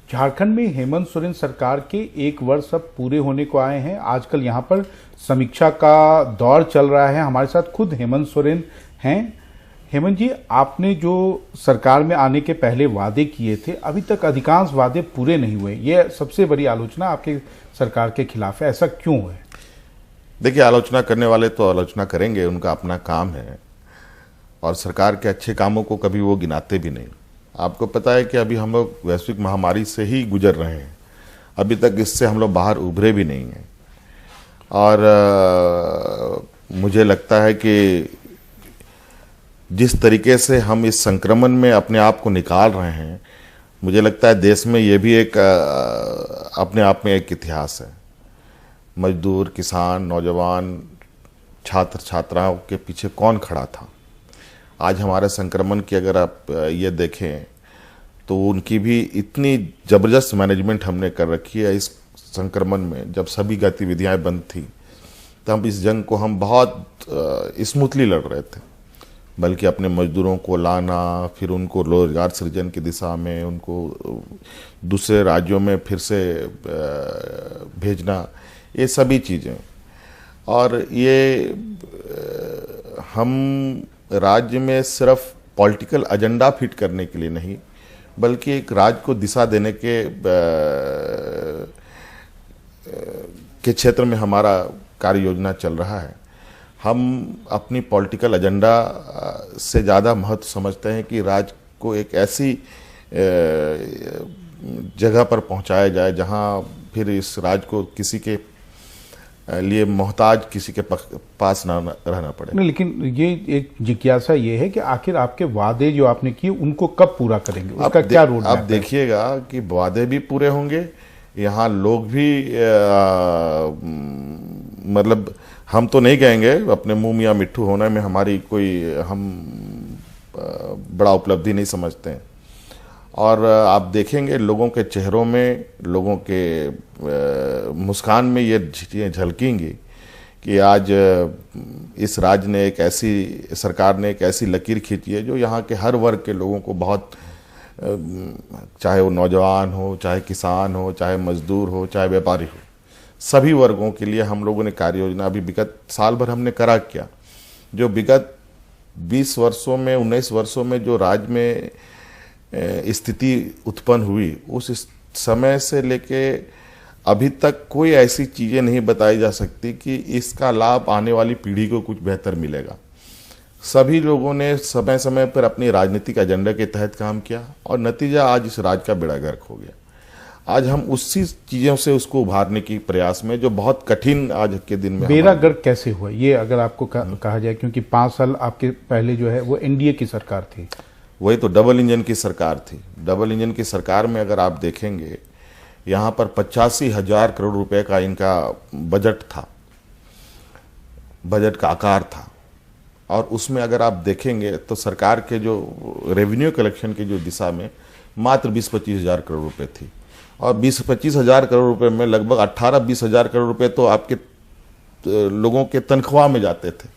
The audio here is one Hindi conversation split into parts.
झारखंड में हेमंत सोरेन सरकार के 1 वर्ष अब पूरे होने को आए हैं। आजकल यहाँ पर समीक्षा का दौर चल रहा है। हमारे साथ खुद हेमंत सोरेन हैं। हेमंत जी, आपने जो सरकार में आने के पहले वादे किए थे, अभी तक अधिकांश वादे पूरे नहीं हुए। ये सबसे बड़ी आलोचना आपके सरकार के खिलाफ है, ऐसा क्यों है? देखिए, आलोचना करने वाले तो आलोचना करेंगे, उनका अपना काम है, और सरकार के अच्छे कामों को कभी वो गिनाते भी नहीं। आपको पता है कि अभी हम लोग वैश्विक महामारी से ही गुजर रहे हैं, अभी तक इससे हम लोग बाहर उभरे भी नहीं हैं। और मुझे लगता है कि जिस तरीके से हम इस संक्रमण में अपने आप को निकाल रहे हैं, मुझे लगता है देश में ये भी एक अपने आप में एक इतिहास है। मजदूर, किसान, नौजवान, छात्र छात्राओं के पीछे कौन खड़ा था? आज हमारे संक्रमण की अगर आप ये देखें तो उनकी भी इतनी ज़बरदस्त मैनेजमेंट हमने कर रखी है। इस संक्रमण में जब सभी गतिविधियां बंद थी तो हम इस जंग को हम बहुत स्मूथली लड़ रहे थे। बल्कि अपने मजदूरों को लाना, फिर उनको रोजगार सृजन की दिशा में उनको दूसरे राज्यों में फिर से भेजना, ये सभी चीज़ें। और ये हम राज्य में सिर्फ पॉलिटिकल एजेंडा फिट करने के लिए नहीं, बल्कि एक राज्य को दिशा देने के क्षेत्र में हमारा कार्य योजना चल रहा है। हम अपनी पॉलिटिकल एजेंडा से ज़्यादा महत्व समझते हैं कि राज्य को एक ऐसी जगह पर पहुंचाया जाए जहां फिर इस राज्य को किसी के लिए मोहताज किसी के पास ना रहना पड़े। नहीं, लेकिन ये एक जिज्ञासा ये है कि आखिर आपके वादे जो आपने किए उनको कब पूरा करेंगे, उसका क्या रोड मैप है? आप देखिएगा कि वादे भी पूरे होंगे, यहाँ लोग भी मतलब हम तो नहीं कहेंगे, अपने मुंह मियाँ मिट्ठू होने में हमारी कोई हम बड़ा उपलब्धि नहीं समझते हैं। और आप देखेंगे लोगों के चेहरों में, लोगों के मुस्कान में ये चीज़ें झलकेंगी कि आज इस राज्य ने एक ऐसी सरकार ने एक ऐसी लकीर खींची है जो यहाँ के हर वर्ग के लोगों को बहुत, चाहे वो नौजवान हो, चाहे किसान हो, चाहे मजदूर हो, चाहे व्यापारी हो, सभी वर्गों के लिए हम लोगों ने कार्य योजना अभी विगत साल भर हमने करा किया। जो विगत 20 वर्षों में, 19 वर्षों में जो राज्य में स्थिति उत्पन्न हुई, उस समय से लेके अभी तक कोई ऐसी चीज़ें नहीं बताई जा सकती कि इसका लाभ आने वाली पीढ़ी को कुछ बेहतर मिलेगा। सभी लोगों ने समय समय पर अपनी राजनीतिक एजेंडा के तहत काम किया और नतीजा आज इस राज्य का बेड़ा गर्क हो गया। आज हम उसी चीज़ों से उसको उभारने की प्रयास में, जो बहुत कठिन आज के दिन में। बेड़ा गर्क कैसे हुआ ये अगर आपको कहा जाए, क्योंकि 5 साल आपके पहले जो है वो एनडीए की सरकार थी। वही तो डबल इंजन की सरकार थी। डबल इंजन की सरकार में अगर आप देखेंगे, यहाँ पर 85,000 करोड़ रुपए का इनका बजट था, बजट का आकार था। और उसमें अगर आप देखेंगे तो सरकार के जो रेवेन्यू कलेक्शन की जो दिशा में मात्र 20-25 हज़ार करोड़ रुपए थी। और 20-25 हज़ार करोड़ रुपए में लगभग 18-20 हज़ार करोड़ रुपए तो आपके लोगों के तनख्वाह में जाते थे।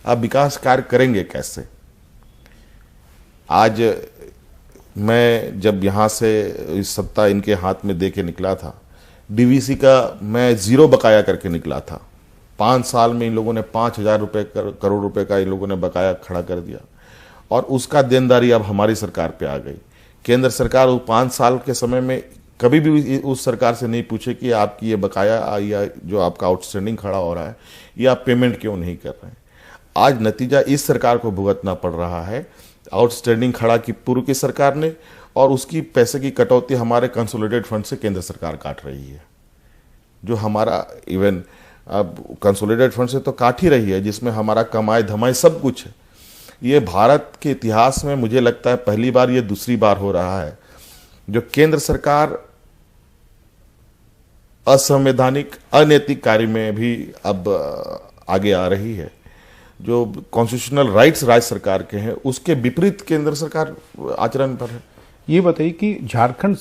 आप विकास कार्य करेंगे कैसे? आज मैं जब यहाँ से इस सत्ता इनके हाथ में दे के निकला था, डीवीसी का मैं 0 बकाया करके निकला था। 5 साल में इन लोगों ने 5,000 करोड़ रुपए का इन लोगों ने बकाया खड़ा कर दिया, और उसका देनदारी अब हमारी सरकार पे आ गई। केंद्र सरकार वो 5 साल के समय में कभी भी उस सरकार से नहीं पूछे कि आपकी ये बकाया या जो आपका आउटस्टैंडिंग खड़ा हो रहा है, ये आप पेमेंट क्यों नहीं कर रहे हैं। आज नतीजा इस सरकार को भुगतना पड़ रहा है। आउटस्टैंडिंग खड़ा की पूर्व की सरकार ने, और उसकी पैसे की कटौती हमारे कंसोलिडेटेड फंड से केंद्र सरकार काट रही है। जो हमारा इवन अब कंसोलिडेटेड फंड से तो काट ही रही है, जिसमें हमारा कमाई धमाई सब कुछ है। ये भारत के इतिहास में मुझे लगता है पहली बार, ये दूसरी बार हो रहा है जो केंद्र सरकार असंवैधानिक, अनैतिक कार्य में भी अब आगे आ रही है। जो कॉन्स्टिट्यूशनल राइट्स राज्य सरकार के हैं, उसके विपरीत केंद्र सरकार आचरण पर है। ये बताइए कि झारखंड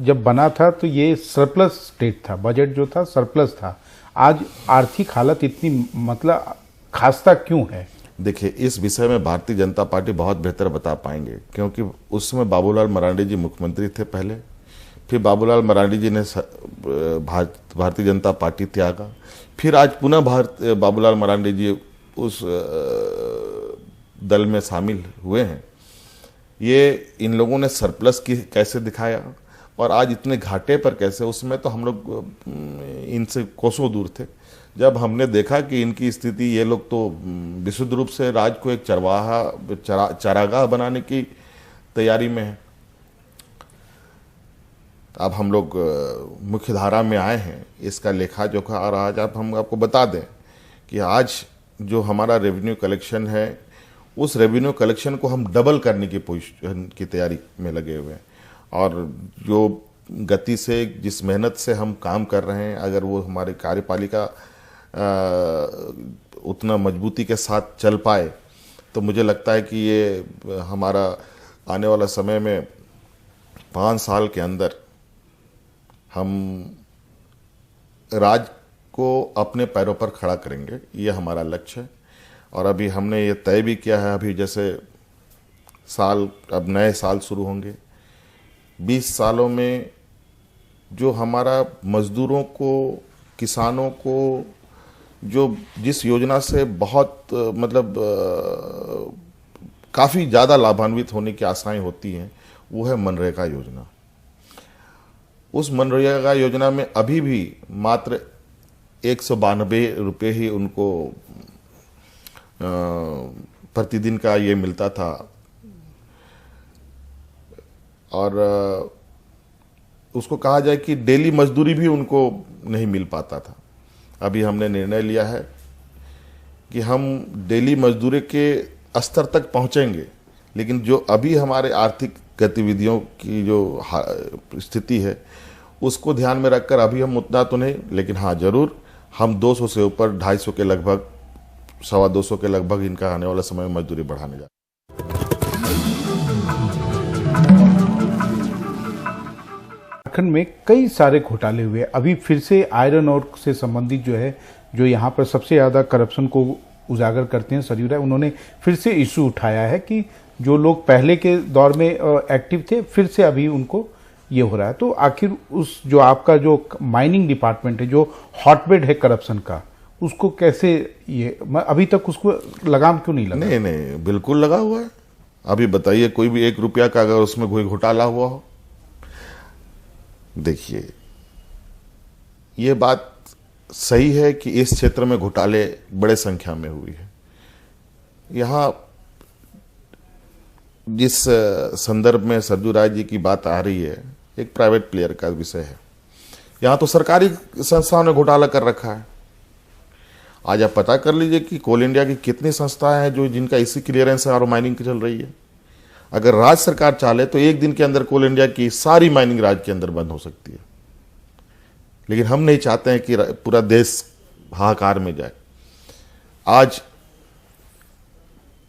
जब बना था तो ये सरप्लस स्टेट था, बजट जो था सरप्लस था। आज आर्थिक हालत इतनी मतलब खास्ता क्यों है? देखिए, इस विषय में भारतीय जनता पार्टी बहुत बेहतर बता पाएंगे, क्योंकि उस समय बाबूलाल मरांडी जी मुख्यमंत्री थे पहले, फिर बाबूलाल मरांडी जी ने भारतीय जनता पार्टी त्यागा, फिर आज पुनः बाबूलाल मरांडी जी उस दल में शामिल हुए हैं। ये इन लोगों ने सरप्लस की कैसे दिखाया और आज इतने घाटे पर कैसे, उसमें तो हम लोग इनसे कोसों दूर थे। जब हमने देखा कि इनकी स्थिति, ये लोग तो विशुद्ध रूप से राज्य को एक चारागाह बनाने की तैयारी में है। अब हम लोग मुख्य धारा में आए हैं, इसका लेखा जोखा। और आज हम आपको बता दें कि आज जो हमारा रेवेन्यू कलेक्शन है, उस रेवेन्यू कलेक्शन को हम डबल करने की पोजीशन की तैयारी में लगे हुए हैं। और जो गति से, जिस मेहनत से हम काम कर रहे हैं, अगर वो हमारी कार्यपालिका उतना मजबूती के साथ चल पाए तो मुझे लगता है कि ये हमारा आने वाला समय में 5 साल के अंदर हम राज्य को अपने पैरों पर खड़ा करेंगे, ये हमारा लक्ष्य है। और अभी हमने ये तय भी किया है, अभी जैसे अब नए साल शुरू होंगे, 20 सालों में जो हमारा मजदूरों को, किसानों को, जो जिस योजना से बहुत काफ़ी ज़्यादा लाभान्वित होने की आशाएं होती हैं, वो है मनरेगा योजना। उस मनरेगा योजना में अभी भी मात्र 192 रुपये ही उनको प्रतिदिन का ये मिलता था। और उसको कहा जाए कि डेली मजदूरी भी उनको नहीं मिल पाता था। अभी हमने निर्णय लिया है कि हम डेली मजदूरी के स्तर तक पहुंचेंगे, लेकिन जो अभी हमारे आर्थिक गतिविधियों की जो स्थिति है, उसको ध्यान में रखकर अभी हम उतना तो नहीं, लेकिन हाँ जरूर हम 200 से ऊपर, 250 के लगभग, 225 के लगभग इनका आने वाला समय में मजदूरी बढ़ाने जा। झारखंड में कई सारे घोटाले हुए, अभी फिर से आयरन और से संबंधित जो है, जो यहाँ पर सबसे ज्यादा करप्शन को उजागर करते हैं सरयू राय, उन्होंने फिर से इशू उठाया है कि जो लोग पहले के दौर में एक्टिव थे, फिर से अभी उनको ये हो रहा है। तो आखिर उस जो आपका जो माइनिंग डिपार्टमेंट है, जो हॉटबेड है करप्शन का, उसको कैसे, ये अभी तक उसको लगाम क्यों नहीं लगा? नहीं, बिल्कुल लगा हुआ है। अभी बताइए, कोई भी 1 रुपया का अगर उसमें कोई घोटाला हुआ हो, देखिए ये बात सही है कि इस क्षेत्र में घोटाले बड़े संख्या में हुई है। यहाँ जिस संदर्भ में सरयू राय जी की बात आ रही है, एक प्राइवेट प्लेयर का विषय है। यहाँ तो सरकारी संस्थाओं ने घोटाला कर रखा है। आज आप पता कर लीजिए कि कोल इंडिया की कितनी संस्थाएं हैं जो जिनका इसी क्लियरेंस है और माइनिंग चल रही है। अगर राज्य सरकार चाहे तो 1 दिन के अंदर कोल इंडिया की सारी माइनिंग राज्य के अंदर बंद हो सकती है, लेकिन हम नहीं चाहते हैं कि पूरा देश हाहाकार में जाए। आज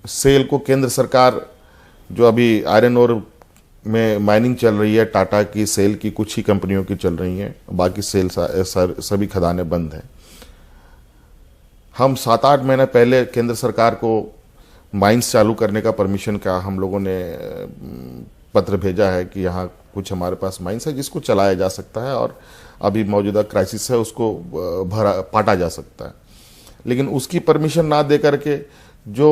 सेल को केंद्र सरकार, जो अभी आयरन ओर में माइनिंग चल रही है, टाटा की, सेल की, कुछ ही कंपनियों की चल रही हैं, बाकी सेल सभी खदानें बंद हैं। हम 7-8 महीने पहले केंद्र सरकार को माइंस चालू करने का परमिशन का हम लोगों ने पत्र भेजा है कि यहाँ कुछ हमारे पास माइंस है जिसको चलाया जा सकता है और अभी मौजूदा क्राइसिस है उसको पाटा जा सकता है। लेकिन उसकी परमिशन ना दे करके जो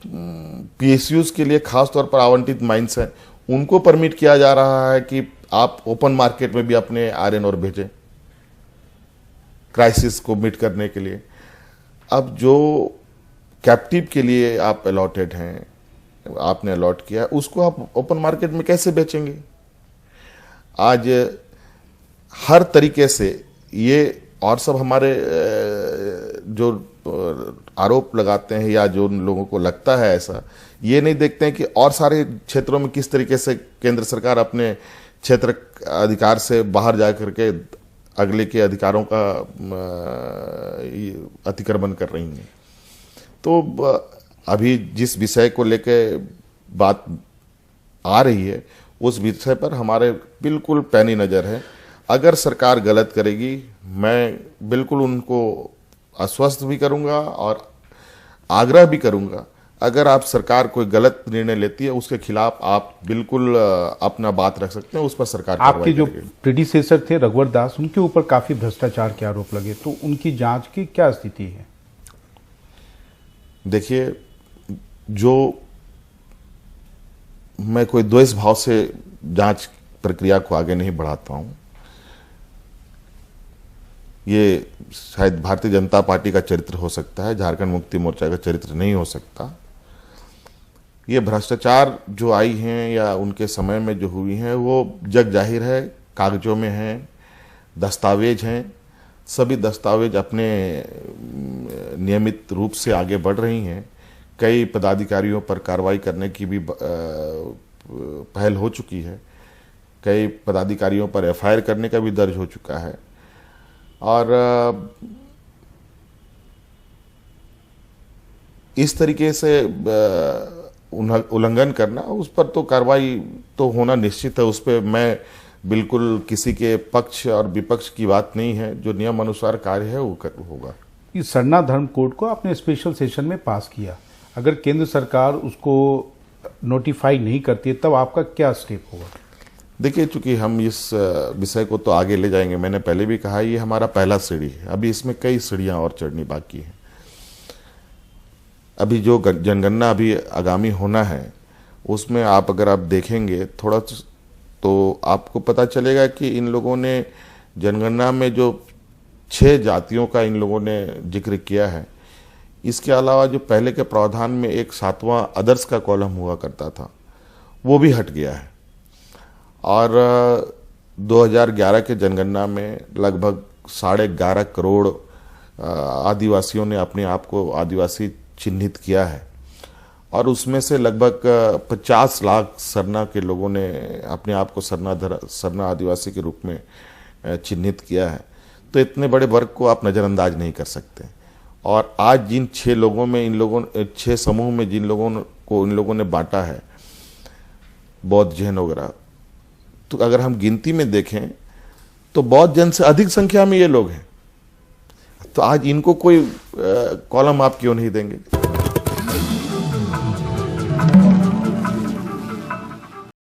पीएसयूज के लिए खास तौर पर आवंटित माइंस हैं, उनको परमिट किया जा रहा है कि आप ओपन मार्केट में भी अपने आयरन ओर भेजें क्राइसिस को मीट करने के लिए। अब जो कैप्टिव के लिए आप अलॉटेड हैं, आपने अलॉट किया, उसको आप ओपन मार्केट में कैसे बेचेंगे? आज हर तरीके से ये, और सब हमारे जो आरोप लगाते हैं या जो लोगों को लगता है ऐसा, ये नहीं देखते हैं कि और सारे क्षेत्रों में किस तरीके से केंद्र सरकार अपने क्षेत्र अधिकार से बाहर जा करके अगले के अधिकारों का अतिक्रमण कर रही हैं। तो अभी जिस विषय को लेके बात आ रही है, उस विषय पर हमारे बिल्कुल पैनी नज़र है। अगर सरकार गलत करेगी, मैं बिल्कुल उनको आश्वस्त भी करूंगा और आग्रह भी करूंगा, अगर आप सरकार कोई गलत निर्णय लेती है उसके खिलाफ आप बिल्कुल अपना बात रख सकते हैं, उस पर सरकार आपके कार्रवाई जो करेगी। प्रीडिसेसर थे रघुवर दास, उनके ऊपर काफी भ्रष्टाचार के आरोप लगे, तो उनकी जांच की क्या स्थिति है? देखिए, जो मैं कोई द्वेष भाव से जांच प्रक्रिया को आगे नहीं बढ़ाता हूं। ये शायद भारतीय जनता पार्टी का चरित्र हो सकता है, झारखंड मुक्ति मोर्चा का चरित्र नहीं हो सकता। ये भ्रष्टाचार जो आई हैं या उनके समय में जो हुई हैं वो जग जाहिर है, कागजों में हैं, दस्तावेज हैं। सभी दस्तावेज अपने नियमित रूप से आगे बढ़ रही हैं। कई पदाधिकारियों पर कार्रवाई करने की भी पहल हो चुकी है। कई पदाधिकारियों पर एफआईआर करने का भी दर्ज हो चुका है। और इस तरीके से उल्लंघन करना, उस पर तो कार्रवाई तो होना निश्चित है। उस पर मैं बिल्कुल किसी के पक्ष और विपक्ष की बात नहीं है। जो नियम अनुसार कार्य है वो होगा। इस सरना धर्म कोड को आपने स्पेशल सेशन में पास किया, अगर केंद्र सरकार उसको नोटिफाई नहीं करती है तब आपका क्या स्टेप होगा? देखिए, चूंकि हम इस विषय को तो आगे ले जाएंगे, मैंने पहले भी कहा ये हमारा पहला सीढ़ी है। अभी इसमें कई सीढ़ियां और चढ़नी बाकी हैं। अभी जो जनगणना अभी आगामी होना है उसमें अगर आप देखेंगे थोड़ा, तो आपको पता चलेगा कि इन लोगों ने जनगणना में जो 6 जातियों का इन लोगों ने जिक्र किया है, इसके अलावा जो पहले के प्रावधान में एक 7वां अदर्स का कॉलम हुआ करता था वो भी हट गया है। और 2011 के जनगणना में लगभग 11.5 करोड़ आदिवासियों ने अपने आप को आदिवासी चिन्हित किया है। और उसमें से लगभग 50 लाख सरना के लोगों ने अपने आप को सरना आदिवासी के रूप में चिन्हित किया है। तो इतने बड़े वर्ग को आप नज़रअंदाज नहीं कर सकते। और आज जिन 6 समूह में जिन लोगों को इन लोगों ने बांटा है, बौद्ध, जैन वगैरह, तो अगर हम गिनती में देखें तो बौद्ध जन से अधिक संख्या में ये लोग हैं। तो आज इनको कोई कॉलम आप क्यों नहीं देंगे?